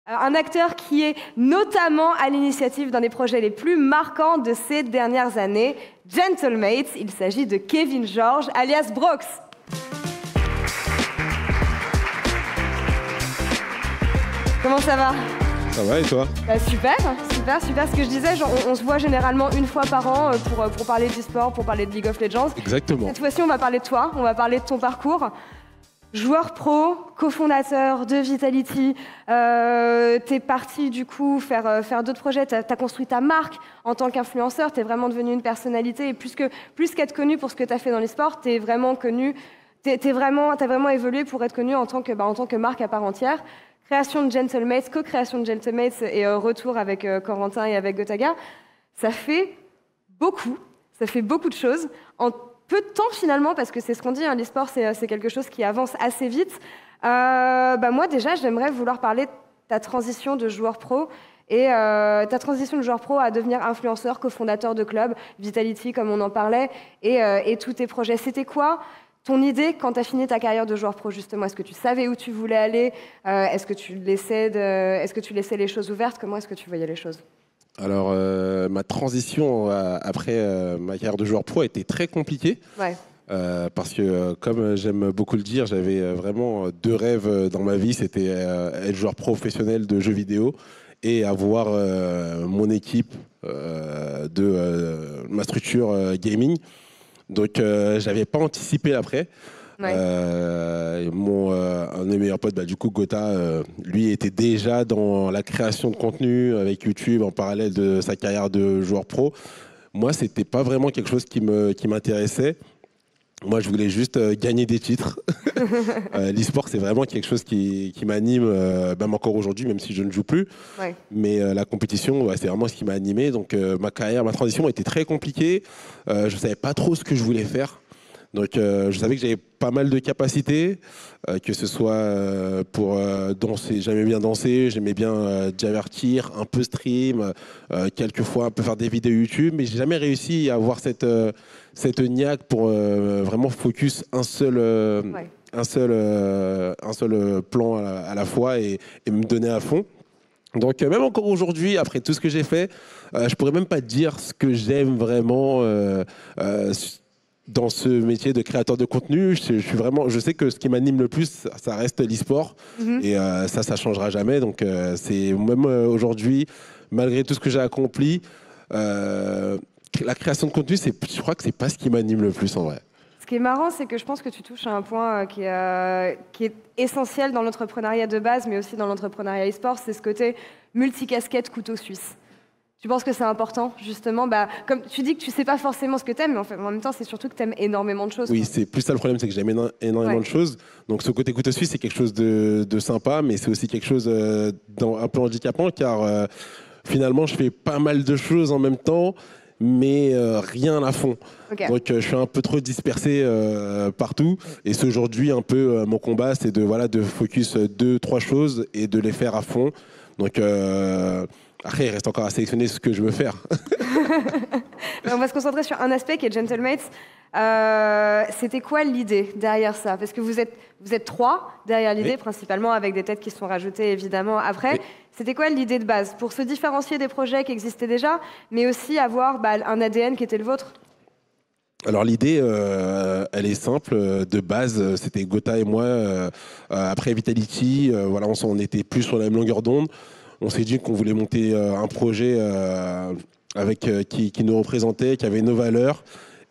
Un acteur qui est notamment à l'initiative d'un des projets les plus marquants de ces dernières années, Gentlemates. Il s'agit de Kevin George, alias Brox. Comment ça va? Ça va et toi? Super. Ce que je disais, genre, on se voit généralement une fois par an pour parler d'e-sport, pour parler de League of Legends. Exactement. Cette fois-ci, on va parler de toi, on va parler de ton parcours. Joueur pro, cofondateur de Vitality, t'es parti du coup faire d'autres projets, t'as construit ta marque en tant qu'influenceur, t'es vraiment devenu une personnalité et plus qu'être connu pour ce que t'as fait dans les sports, t'es vraiment connu, t'as vraiment évolué pour être connu en tant que marque à part entière. Création de Gentlemates, co-création de Gentlemates et retour avec Corentin et avec Gotaga, ça fait beaucoup de choses en peu de temps finalement, parce que c'est ce qu'on dit, hein, l'e-sport c'est quelque chose qui avance assez vite. Moi déjà, j'aimerais vouloir parler de ta transition de joueur pro et ta transition de joueur pro à devenir influenceur, cofondateur de club, Vitality comme on en parlait, et tous tes projets. C'était quoi ton idée quand tu as fini ta carrière de joueur pro justement? Est-ce que tu savais où tu voulais aller? Est-ce que tu laissais les choses ouvertes? Comment est-ce que tu voyais les choses? Alors, ma transition après ma carrière de joueur pro a été très compliquée. Ouais. Parce que, comme j'aime beaucoup le dire, j'avais vraiment deux rêves dans ma vie. C'était être joueur professionnel de jeux vidéo et avoir mon équipe de ma structure gaming. Donc, j'avais pas anticipé l'après. Ouais. Un de mes meilleurs potes, du coup, Gotha, lui était déjà dans la création de contenu avec YouTube en parallèle de sa carrière de joueur pro. Moi, c'était pas vraiment quelque chose qui m'intéressait. Moi, je voulais juste gagner des titres. L'e-sport, c'est vraiment quelque chose qui m'anime, même encore aujourd'hui, même si je ne joue plus. Ouais. Mais la compétition, c'est vraiment ce qui m'a animé. Donc, ma transition était très compliquée. Je ne savais pas trop ce que je voulais faire. Donc, je savais que j'avais pas mal de capacités, que ce soit pour danser. J'aimais bien danser, j'aimais bien divertir, un peu stream, quelquefois un peu faire des vidéos YouTube, mais j'ai jamais réussi à avoir cette niaque pour vraiment focus un seul plan à la fois et me donner à fond. Donc, même encore aujourd'hui, après tout ce que j'ai fait, je pourrais même pas dire ce que j'aime vraiment dans ce métier de créateur de contenu. Je sais que ce qui m'anime le plus, ça reste l'e-sport. Et ça changera jamais. Donc, c'est même aujourd'hui, malgré tout ce que j'ai accompli, la création de contenu, je crois que c'est pas ce qui m'anime le plus en vrai. Ce qui est marrant, c'est que je pense que tu touches à un point qui est essentiel dans l'entrepreneuriat de base, mais aussi dans l'entrepreneuriat e-sport, c'est ce côté multicasquette couteau suisse. Tu penses que c'est important, justement, comme tu dis que tu sais pas forcément ce que t'aimes, mais en même temps, c'est surtout que t'aimes énormément de choses. Oui, c'est plus ça le problème, c'est que j'aime énormément de choses. Donc, ce côté couteau suisse, c'est quelque chose de sympa, mais c'est aussi quelque chose un peu handicapant, car finalement, je fais pas mal de choses en même temps, mais rien à fond. Okay. Donc, je suis un peu trop dispersé partout. Et c'est aujourd'hui un peu mon combat, c'est de focus 2-3 choses et de les faire à fond. Donc, après, il reste encore à sélectionner ce que je veux faire. On va se concentrer sur un aspect qui est Gentlemates. C'était quoi l'idée derrière ça? Parce que vous êtes 3 derrière l'idée, principalement avec des têtes qui sont rajoutées évidemment après. Oui. C'était quoi l'idée de base? Pour se différencier des projets qui existaient déjà, mais aussi avoir un ADN qui était le vôtre? Alors l'idée, elle est simple. De base, c'était Gotha et moi. Après Vitality, on était plus sur la même longueur d'onde. On s'est dit qu'on voulait monter un projet qui nous représentait, qui avait nos valeurs.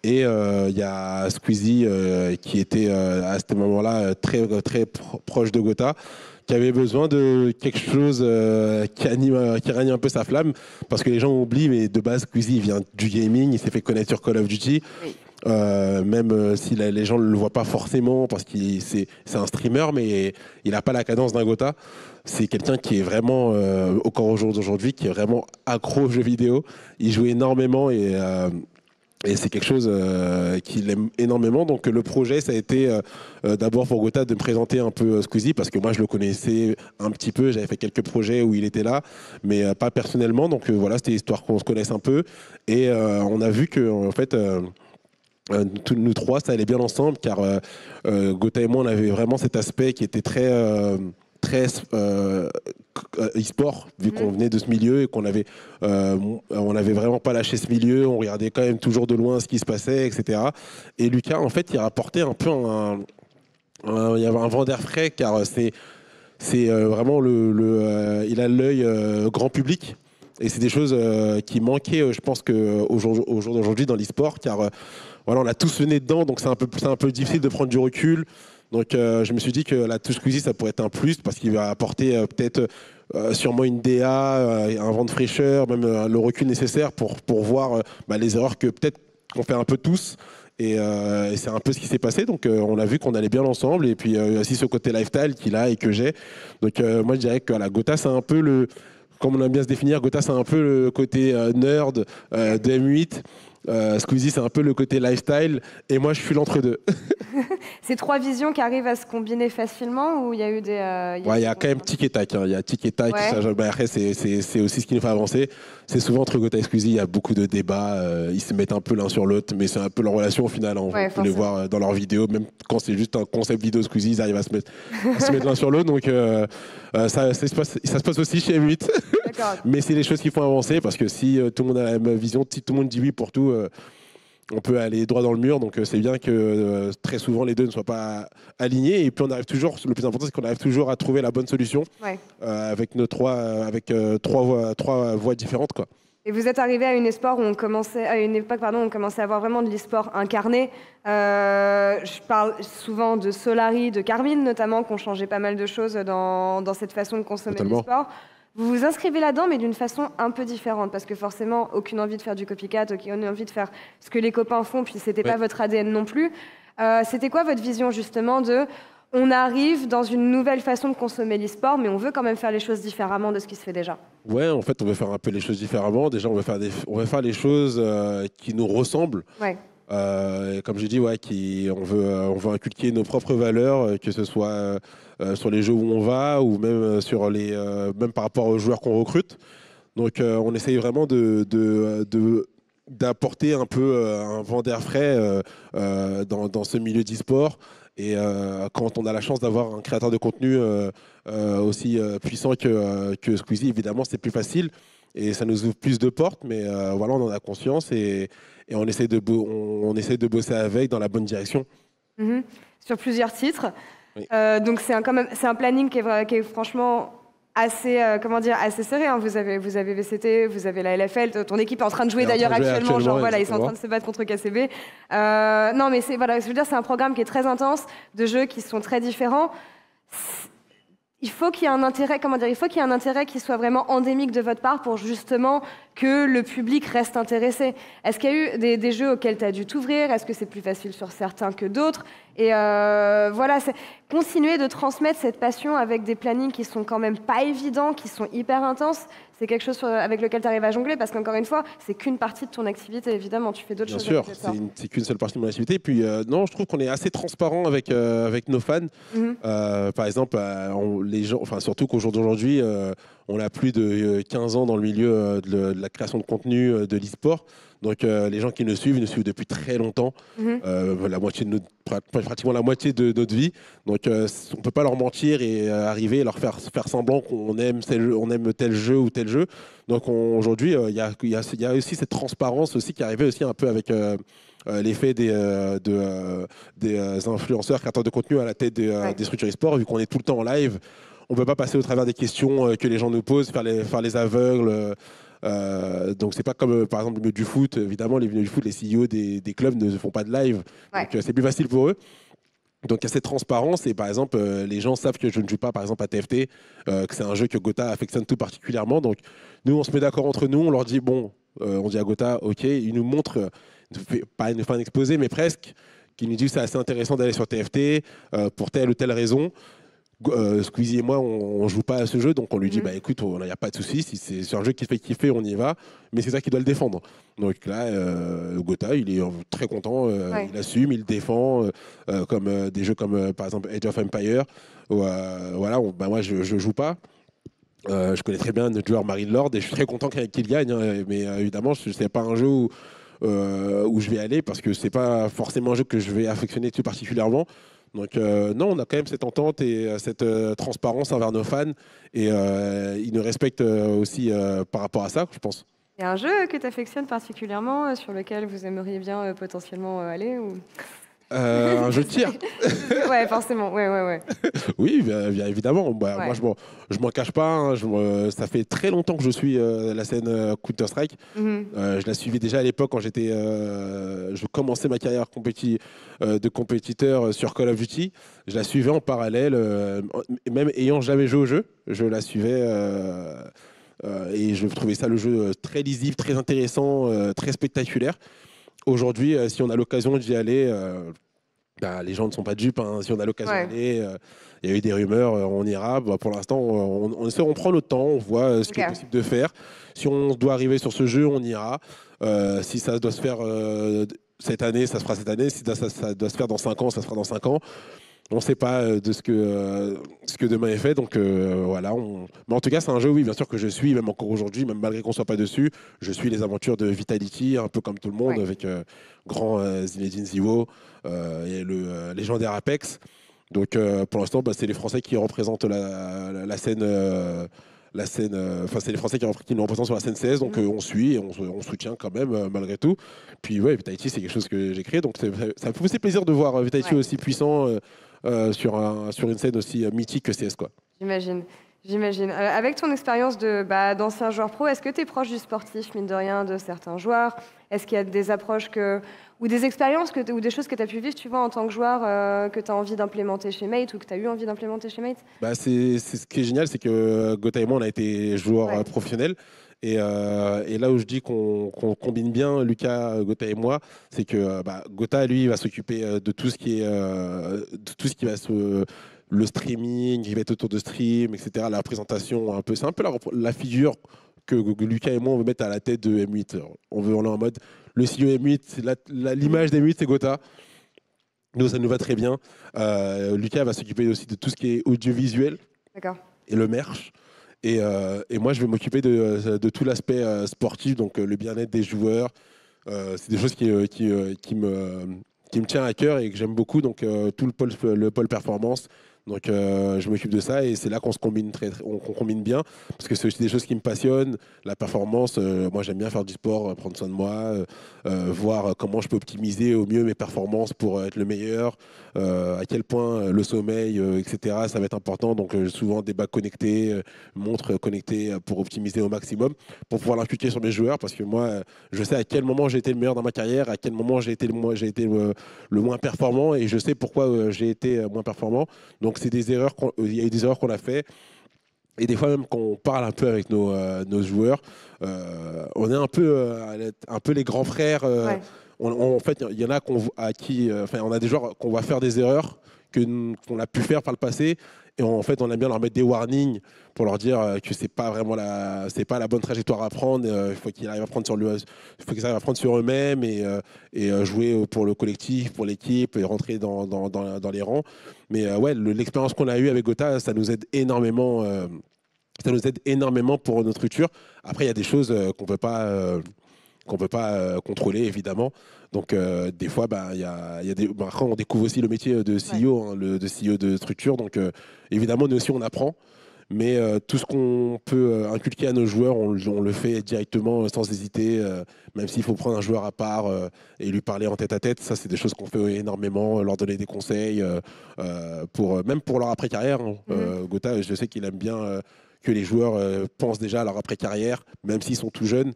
Et il y a Squeezie qui était à ce moment-là très proche de Gotha, qui avait besoin de quelque chose qui ranime un peu sa flamme, parce que les gens oublient, mais de base Squeezie il vient du gaming, il s'est fait connaître sur Call of Duty. Oui. Même si les gens ne le voient pas forcément parce qu'il c'est un streamer, mais il n'a pas la cadence d'un Gotha. C'est quelqu'un qui est vraiment, encore au jour d'aujourd'hui, qui est vraiment accro aux jeux vidéo. Il joue énormément et c'est quelque chose qu'il aime énormément. Donc le projet, ça a été d'abord pour Gotha de me présenter un peu Squeezie, parce que moi je le connaissais un petit peu, j'avais fait quelques projets où il était là, mais pas personnellement. Donc c'était histoire qu'on se connaisse un peu. Et on a vu que en fait, nous trois, ça allait bien ensemble, car Gotha et moi, on avait vraiment cet aspect qui était très e-sport, vu qu'on venait de ce milieu et on avait vraiment pas lâché ce milieu, on regardait quand même toujours de loin ce qui se passait, etc. Et Lucas, en fait, il rapportait un peu il y avait un vent d'air frais, car c'est vraiment il a l'œil grand public. Et c'est des choses qui manquaient, je pense, au jour d'aujourd'hui dans l'e-sport, car voilà, on a tous le nez dedans, donc c'est un peu difficile de prendre du recul. Donc je me suis dit que la touche Squeezie, ça pourrait être un plus, parce qu'il va apporter peut-être sûrement une DA, un vent de fraîcheur, même le recul nécessaire pour voir les erreurs que peut-être qu'on fait un peu tous. Et c'est un peu ce qui s'est passé. Donc on a vu qu'on allait bien ensemble. Et puis aussi ce côté lifestyle qu'il a et que j'ai. Donc moi je dirais que la Gotha, c'est un peu comme on aime bien se définir, Gotha, c'est un peu le côté nerd de M8. Squeezie, c'est un peu le côté lifestyle. Et moi, je suis l'entre-deux. C'est 3 visions qui arrivent à se combiner facilement, ou il y a eu des... Il y a quand même tic et tac. Il y a tic et tac. Ouais. Après, c'est aussi ce qui nous fait avancer. C'est souvent entre Gotha et Squeezie, il y a beaucoup de débats. Ils se mettent un peu l'un sur l'autre, mais c'est un peu leur relation au final. On peut les voir dans leurs vidéos. Même quand c'est juste un concept vidéo Squeezie, ils arrivent à se mettre l'un sur l'autre. Donc ça se passe aussi chez M8. Mais c'est les choses qui font avancer, parce que si tout le monde a la même vision, si tout le monde dit oui pour tout, on peut aller droit dans le mur. Donc c'est bien que très souvent les deux ne soient pas alignés. Et puis on arrive toujours, le plus important, c'est qu'on arrive toujours à trouver la bonne solution avec trois voies différentes, quoi. Et vous êtes arrivé à une époque où on commençait à avoir vraiment de l'e-sport incarné. Je parle souvent de Solary, de Carmine notamment, qui ont changé pas mal de choses dans cette façon de consommer l'e-sport. Vous vous inscrivez là-dedans, mais d'une façon un peu différente, parce que forcément, aucune envie de faire du copycat, aucune envie de faire ce que les copains font, puis c'était pas votre ADN non plus. C'était quoi votre vision justement de... On arrive dans une nouvelle façon de consommer l'e-sport, mais on veut quand même faire les choses différemment de ce qui se fait déjà. Ouais, en fait, on veut faire un peu les choses différemment. Déjà, on veut faire les choses qui nous ressemblent. Ouais. Comme j'ai dit, on veut inculquer nos propres valeurs, que ce soit sur les jeux où on va, ou même même par rapport aux joueurs qu'on recrute. Donc, on essaye vraiment d'apporter un peu un vent d'air frais dans ce milieu d'e-sport. Et quand on a la chance d'avoir un créateur de contenu aussi puissant que Squeezie, évidemment, c'est plus facile et ça nous ouvre plus de portes. Mais voilà, on en a conscience et on essaie de bosser avec dans la bonne direction. Sur plusieurs titres. Oui. Donc c'est un planning qui est franchement assez, assez serré. Hein. Vous avez VCT, vous avez la LFL, ton équipe est en train de jouer d'ailleurs actuellement. Genre, voilà, ils sont en train de se battre contre KCB. Non, mais je veux dire, c'est un programme qui est très intense, de jeux qui sont très différents. Il faut qu'il y ait un intérêt, qui soit vraiment endémique de votre part pour justement que le public reste intéressé. Est-ce qu'il y a eu des jeux auxquels tu as dû t'ouvrir? Est-ce que c'est plus facile sur certains que d'autres? Et voilà, continuer de transmettre cette passion avec des plannings qui sont quand même pas évidents, qui sont hyper intenses. C'est quelque chose avec lequel tu arrives à jongler, parce qu'encore une fois, c'est qu'une partie de ton activité, évidemment. Tu fais d'autres choses. Bien sûr, c'est qu'une seule partie de mon activité. Puis non, je trouve qu'on est assez transparent avec nos fans. Par exemple, les gens, surtout qu'au jour d'aujourd'hui, on a plus de 15 ans dans le milieu de la création de contenu de l'e-sport. Donc les gens qui nous suivent depuis très longtemps, pratiquement la moitié de notre vie. Donc on ne peut pas leur mentir et arriver à leur faire semblant qu'on aime tel jeu ou tel jeu. Donc aujourd'hui, il y a aussi cette transparence aussi qui arrivait aussi un peu avec l'effet des influenceurs, créateurs de contenu à la tête des structures e-sport. Vu qu'on est tout le temps en live, on ne peut pas passer au travers des questions que les gens nous posent, faire les aveugles. Donc c'est pas comme par exemple le milieu du foot. Évidemment, les milieux du foot, les CEO des clubs ne font pas de live, donc c'est plus facile pour eux. Donc il y a cette transparence et par exemple les gens savent que je ne joue pas par exemple à TFT, que c'est un jeu que Gotha affectionne tout particulièrement. Donc nous on se met d'accord entre nous, on leur dit on dit à Gotha ok, ils nous montrent, pas une fin d'exposé mais presque, qui nous dit que c'est assez intéressant d'aller sur TFT pour telle ou telle raison. Squeezie et moi, on joue pas à ce jeu, donc on lui dit écoute, il n'y a pas de souci, si c'est un jeu qui te fait kiffer, on y va, mais c'est ça qui doit le défendre. Donc là, Gotha, il est très content, il assume, il défend, comme des jeux comme par exemple Age of Empires, où, moi je joue pas. Je connais très bien notre joueur Marine Lord et je suis très content qu'il gagne, hein, mais évidemment, ce n'est pas un jeu où je vais aller parce que c'est pas forcément un jeu que je vais affectionner tout particulièrement. Donc non, on a quand même cette entente et cette transparence envers nos fans et ils nous respectent aussi par rapport à ça, je pense. Il y a un jeu que tu affectionnes particulièrement, sur lequel vous aimeriez bien potentiellement aller ou... Un jeu de tir. Ouais, forcément. Ouais, ouais, ouais. Oui, bien évidemment. Bah, Ouais. moi, je m'en cache pas. Hein. Ça fait très longtemps que je suis la scène Counter-Strike. Mhm. Je la suivais déjà à l'époque quand je commençais ma carrière de compétiteur sur Call of Duty. Je la suivais en parallèle, même ayant jamais joué au jeu. Je la suivais et je trouvais ça le jeu très lisible, très intéressant, très spectaculaire. Aujourd'hui, si on a l'occasion d'y aller, bah, les gens ne sont pas dupes. Hein. Si on a l'occasion Ouais. d'aller, il y a eu des rumeurs, on ira. Bah, pour l'instant, on prend notre temps, on voit ce qui est Ok. possible de faire. Si on doit arriver sur ce jeu, on ira. Si ça doit se faire cette année, ça se fera cette année. Si ça doit se faire dans 5 ans, ça se fera dans 5 ans. On ne sait pas de ce que demain est fait. Donc voilà. Mais en tout cas, c'est un jeu, oui, bien sûr, que je suis, même encore aujourd'hui, même malgré qu'on ne soit pas dessus. Je suis les aventures de Vitality, un peu comme tout le monde, Ouais. avec grand Zinedine Zivo et le légendaire Apex. Donc pour l'instant, bah, c'est les Français qui représentent la scène. Enfin, c'est les Français qui nous représentent sur la scène CS, donc Mhm. on suit et on soutient quand même malgré tout. Puis ouais, Vitality, c'est quelque chose que j'ai créé, donc ça me fait aussi plaisir de voir Vitality Ouais. aussi puissant sur une scène aussi mythique que CS, quoi. J'imagine. J'imagine. Avec ton expérience d'ancien joueur pro, est-ce que tu es proche du sportif, mine de rien, de certains joueurs? Est-ce qu'il y a des approches ou des expériences ou des choses que tu as pu vivre, tu vois, en tant que joueur, que tu as envie d'implémenter chez Mate ou que tu as eu envie d'implémenter chez Mate? Bah, c'est ce qui est génial, c'est que Gotha et moi, on a été joueurs Ouais. professionnels. Et là où je dis qu'on combine bien, Lucas, Gotha et moi, c'est que bah, Gotha, lui, il va s'occuper de tout ce qui est de tout ce qui va le streaming, il va être autour de stream, etc. La présentation, un peu, c'est un peu la figure que Lucas et moi, on veut mettre à la tête de M8. On est en mode, le CEO M8, l'image d'M8, c'est Gotha. Nous, ça nous va très bien. Lucas va s'occuper aussi de tout ce qui est audiovisuel D'accord. et le merch. Et moi, je vais m'occuper de tout l'aspect sportif, donc le bien-être des joueurs. C'est des choses qui me tient à cœur et que j'aime beaucoup. Donc, tout le pôle performance. Donc, je m'occupe de ça et c'est là qu'on se combine qu'on combine bien parce que c'est aussi des choses qui me passionnent. La performance, moi, j'aime bien faire du sport, prendre soin de moi, voir comment je peux optimiser au mieux mes performances pour être le meilleur, à quel point le sommeil, etc., ça va être important. Donc, souvent des bacs connectés, montres connectées pour optimiser au maximum, pour pouvoir l'inculquer sur mes joueurs parce que moi, je sais à quel moment j'ai été le meilleur dans ma carrière, à quel moment j'ai été le moins performant et je sais pourquoi j'ai été moins performant. Donc, c'est des erreurs il y a eu des erreurs qu'on a fait. Et des fois, même quand on parle un peu avec nos joueurs, on est un peu les grands frères. Ouais. En fait, il y en a à qui, enfin, on a des joueurs qu'on va faire des erreurs qu'on a pu faire par le passé. Et en fait, on aime bien leur mettre des warnings pour leur dire que c'est pas la bonne trajectoire à prendre. Il faut qu'ils arrivent à prendre il faut qu'ils arrivent à prendre sur eux-mêmes et jouer pour le collectif, pour l'équipe et rentrer dans les rangs. Mais ouais, l'expérience qu'on a eue avec Gotha, ça nous aide énormément. Ça nous aide énormément pour notre futur. Après, il y a des choses qu'on peut pas contrôler, évidemment. Donc, des fois, bah, il y a après, on découvre aussi le métier de Ouais. CEO, hein, de CEO de structure. Donc, évidemment, nous aussi, on apprend. Mais tout ce qu'on peut inculquer à nos joueurs, on le fait directement, sans hésiter. Même s'il faut prendre un joueur à part et lui parler en tête à tête, ça, c'est des choses qu'on fait énormément, leur donner des conseils, même pour leur après-carrière. Hein. Mhm. Gotha, je sais qu'il aime bien que les joueurs pensent déjà à leur après-carrière, même s'ils sont tout jeunes,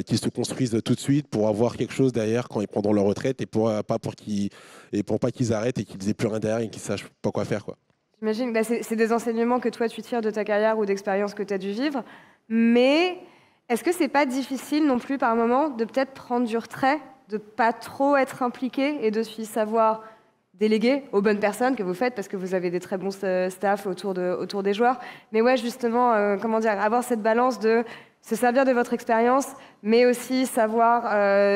qu'ils se construisent tout de suite pour avoir quelque chose derrière quand ils prendront leur retraite et pour pas qu'ils arrêtent et qu'ils aient plus rien derrière et qu'ils sachent pas quoi faire, quoi. J'imagine, c'est des enseignements que toi tu tires de ta carrière ou d'expériences que tu as dû vivre. Mais est-ce que c'est pas difficile non plus par moment de peut-être prendre du retrait, de pas trop être impliqué et de aussi savoir déléguer aux bonnes personnes que vous faites parce que vous avez des très bons staff autour des joueurs. Mais ouais, justement, comment dire, avoir cette balance de se servir de votre expérience, mais aussi savoir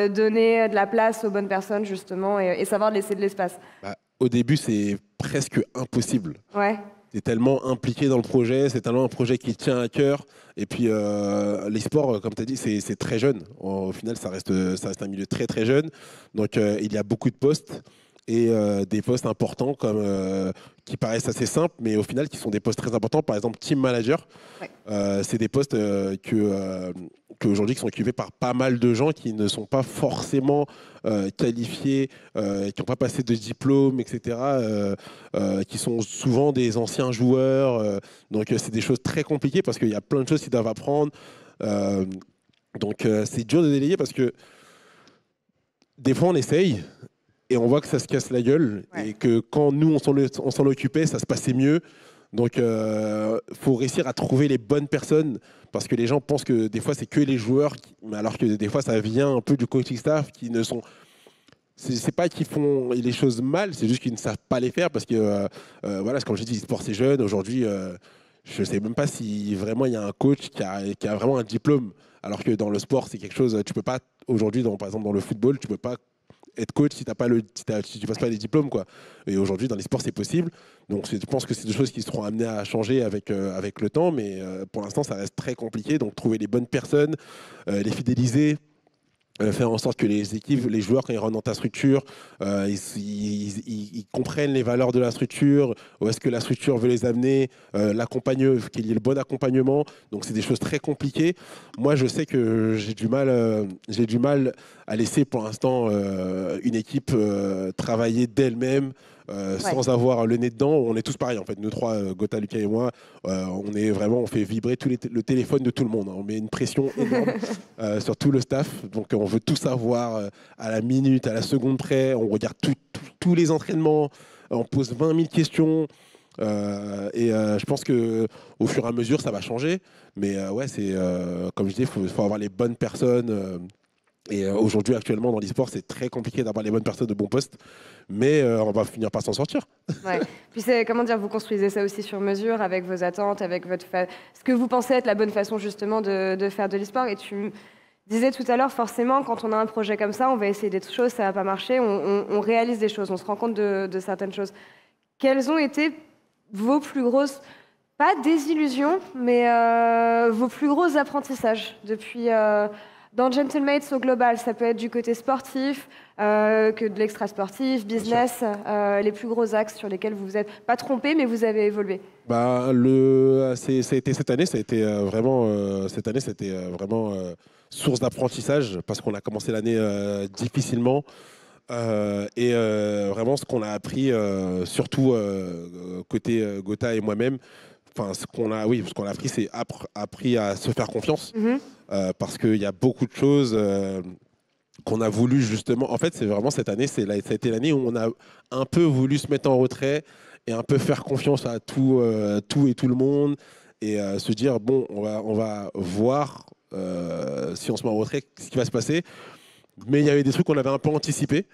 donner de la place aux bonnes personnes justement et savoir laisser de l'espace. Bah, au début, c'est presque impossible. Ouais, Tu es tellement impliqué dans le projet, c'est tellement un projet qui te tient à cœur. Et puis, l'e-sport, comme tu as dit, c'est très jeune. Au final, ça reste un milieu très, très jeune. Donc, il y a beaucoup de postes. et des postes importants qui paraissent assez simples, mais au final qui sont des postes très importants. Par exemple, team manager, Ouais. c'est des postes qu'aujourd'hui qui sont occupés par pas mal de gens qui ne sont pas forcément qualifiés, qui n'ont pas passé de diplôme, etc., qui sont souvent des anciens joueurs. Donc c'est des choses très compliquées parce qu'il y a plein de choses qu'ils doivent apprendre. Euh, donc c'est dur de délayer parce que des fois on essaye et on voit que ça se casse la gueule Ouais. et que quand nous on s'en occupait, ça se passait mieux. Donc faut réussir à trouver les bonnes personnes parce que les gens pensent que des fois c'est que les joueurs, mais alors que des fois ça vient un peu du coaching staff qui ne sont c'est pas qu'ils font les choses mal, c'est juste qu'ils ne savent pas les faire parce que voilà, comme je dis, sport c'est jeune. Aujourd'hui, je ne sais même pas si vraiment il y a un coach qui a vraiment un diplôme. Alors que dans le sport, c'est quelque chose, tu peux pas, aujourd'hui, par exemple dans le football, tu peux pas être coach si, si tu passes pas les diplômes, quoi. Et aujourd'hui, dans les sports, c'est possible. Donc je pense que c'est des choses qui seront amenées à changer avec le temps, mais pour l'instant, ça reste très compliqué. Donc trouver les bonnes personnes, les fidéliser, faire en sorte que les équipes, les joueurs, quand ils rentrent dans ta structure, ils comprennent les valeurs de la structure, où est-ce que la structure veut les amener, qu'il y ait le bon accompagnement. Donc, c'est des choses très compliquées. Moi, je sais que j'ai du mal à laisser pour l'instant une équipe travailler d'elle-même. Ouais. Sans avoir le nez dedans, on est tous pareils en fait. Nous trois, Gotha, Lucas et moi, on fait vibrer le téléphone de tout le monde, hein. On met une pression énorme sur tout le staff. Donc on veut tout savoir à la minute, à la seconde près. On regarde tous les entraînements. On pose 20 000 questions. Je pense qu'au fur et à mesure, ça va changer. Mais ouais, comme je dis, faut avoir les bonnes personnes. Aujourd'hui, actuellement, dans l'e-sport, c'est très compliqué d'avoir les bonnes personnes de bons postes. Mais on va finir par s'en sortir. Ouais. Puis c'est, comment dire, vous construisez ça aussi sur mesure avec vos attentes, avec ce que vous pensez être la bonne façon justement de faire de l'e-sport. Et tu me disais tout à l'heure, forcément, quand on a un projet comme ça, on va essayer des choses, ça va pas marcher, on réalise des choses, on se rend compte de certaines choses. Quelles ont été vos plus grosses, pas désillusions, mais vos plus gros apprentissages depuis dans Gentlemates au global? Ça peut être du côté sportif, que de l'extra-sportif, business, les plus gros axes sur lesquels vous vous êtes pas trompé, mais vous avez évolué. Bah, ça a été cette année, c'était vraiment source d'apprentissage parce qu'on a commencé l'année difficilement. Vraiment, ce qu'on a appris, surtout côté Gotha et moi-même, enfin, ce qu'on a appris, c'est appris à se faire confiance Mhm. parce qu'il y a beaucoup de choses qu'on a voulu justement. En fait, c'est vraiment cette année, ça a été l'année où on a un peu voulu se mettre en retrait et un peu faire confiance à tout et tout le monde et se dire bon, on va voir si on se met en retrait, ce qui va se passer. Mais il y avait des trucs qu'on avait un peu anticipés.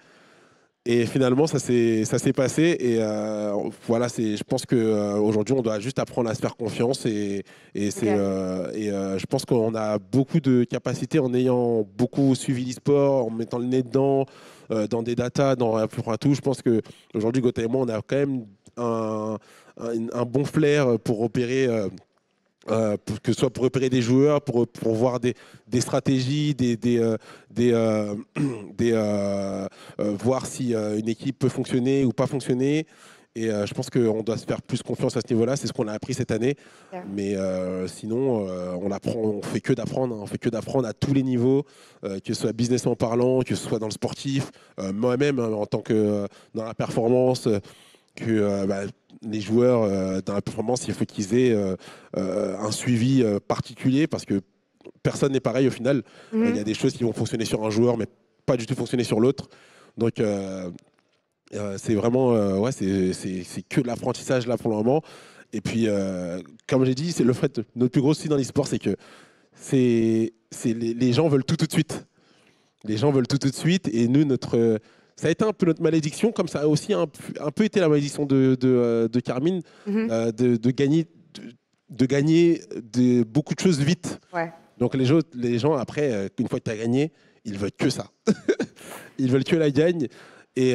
Et finalement, ça s'est passé. Et voilà, je pense qu'aujourd'hui, on doit juste apprendre à se faire confiance. Ok. Je pense qu'on a beaucoup de capacités en ayant beaucoup suivi l'e-sport, en mettant le nez dedans, dans des datas, dans à peu près tout. Je pense qu'aujourd'hui, Gotha et moi, on a quand même un bon flair pour opérer. Que ce soit pour repérer des joueurs, pour voir des stratégies, voir si une équipe peut fonctionner ou pas fonctionner. Et je pense qu'on doit se faire plus confiance à ce niveau-là. C'est ce qu'on a appris cette année. Yeah. Mais sinon, on fait que d'apprendre. Hein. On fait que d'apprendre à tous les niveaux, que ce soit businessment parlant, que ce soit dans le sportif. Moi-même, hein, en tant que dans la performance, les joueurs dans la performance, il faut qu'ils aient un suivi particulier parce que personne n'est pareil au final. Il y a des choses qui vont fonctionner sur un joueur, mais pas du tout fonctionner sur l'autre. Donc, c'est vraiment, ouais, c'est que de l'apprentissage là pour le moment. Et puis, comme j'ai dit, c'est le fait, notre plus gros souci dans l'e-sport, c'est que les gens veulent tout de suite. Les gens veulent tout de suite. Et nous, ça a été un peu notre malédiction, comme ça a aussi un peu été la malédiction de Carmine, Mhm. de gagner beaucoup de choses vite. Ouais. Donc les gens après, une fois que tu as gagné, ils veulent que ça. Ils veulent que la gagne. Et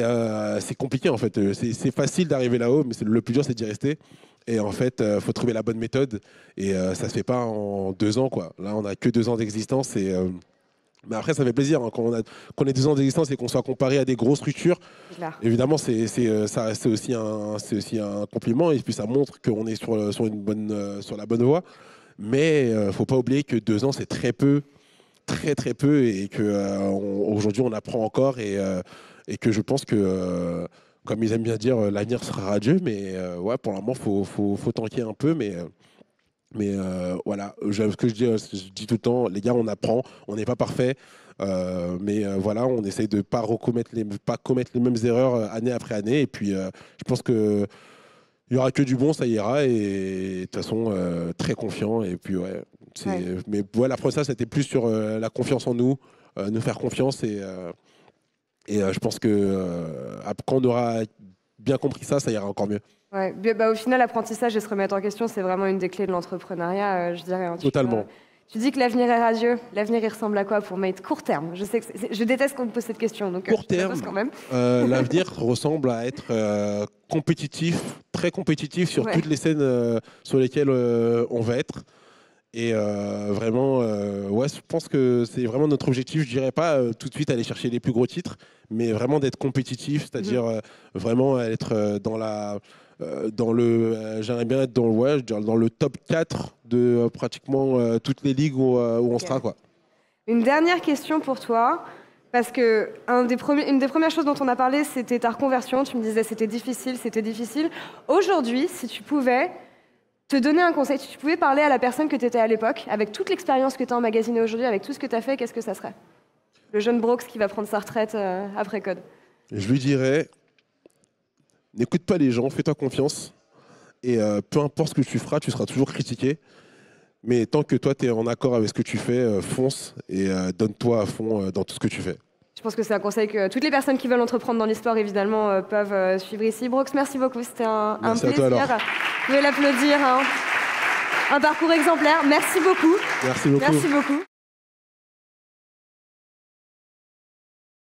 c'est compliqué en fait. C'est facile d'arriver là-haut, mais le plus dur, c'est d'y rester. Et en fait, il faut trouver la bonne méthode. Et ça ne se fait pas en 2 ans, quoi. Là, on n'a que 2 ans d'existence. Mais après, ça fait plaisir hein, qu'on ait 2 ans d'existence et qu'on soit comparé à des grosses structures. Évidemment, c'est aussi un compliment et puis ça montre qu'on est sur la bonne voie. Mais il ne faut pas oublier que 2 ans, c'est très peu, très très peu et qu'aujourd'hui, on apprend encore et que je pense que, comme ils aiment bien dire, l'avenir sera radieux. Mais ouais, pour le moment, faut tanker un peu. Mais voilà, ce que je dis tout le temps, les gars, on apprend, on n'est pas parfait, mais voilà, on essaye de pas commettre les mêmes erreurs année après année. Et puis, je pense que il y aura que du bon, ça ira. Et de toute façon, très confiant. Et puis, ouais, mais voilà, après ça, c'était plus sur la confiance en nous, nous faire confiance. Et je pense que quand on aura bien compris ça, ça ira encore mieux. Ouais, bah, au final, l'apprentissage et se remettre en question, c'est vraiment une des clés de l'entrepreneuriat, je dirais. Hein, Totalement. Tu dis que l'avenir est radieux. L'avenir, il ressemble à quoi pour Mate court terme? Je sais que je déteste qu'on me pose cette question, donc court terme, pose quand même. L'avenir ressemble à être compétitif, très compétitif sur toutes les scènes sur lesquelles on va être. Et vraiment, ouais, je pense que c'est vraiment notre objectif. Je dirais pas tout de suite aller chercher les plus gros titres, mais vraiment d'être compétitif, c'est-à-dire vraiment être j'aimerais bien être dans le top 4 de pratiquement toutes les ligues où on sera, quoi. Une dernière question pour toi, parce que une des premières choses dont on a parlé, c'était ta reconversion. Tu me disais c'était difficile, c'était difficile. Aujourd'hui, si tu pouvais te donner un conseil, si tu pouvais parler à la personne que tu étais à l'époque, avec toute l'expérience que tu as emmagasinée aujourd'hui, avec tout ce que tu as fait, qu'est-ce que ça serait? Le jeune Brox qui va prendre sa retraite après Code. Je lui dirais, n'écoute pas les gens, fais-toi confiance. Et peu importe ce que tu feras, tu seras toujours critiqué. Mais tant que toi, tu es en accord avec ce que tu fais, fonce et donne-toi à fond dans tout ce que tu fais. Je pense que c'est un conseil que toutes les personnes qui veulent entreprendre dans l'histoire, évidemment, peuvent suivre ici. Brox, merci beaucoup. C'était un plaisir. Vous pouvez l'applaudir. Hein. Un parcours exemplaire. Merci beaucoup. Merci beaucoup. Merci beaucoup.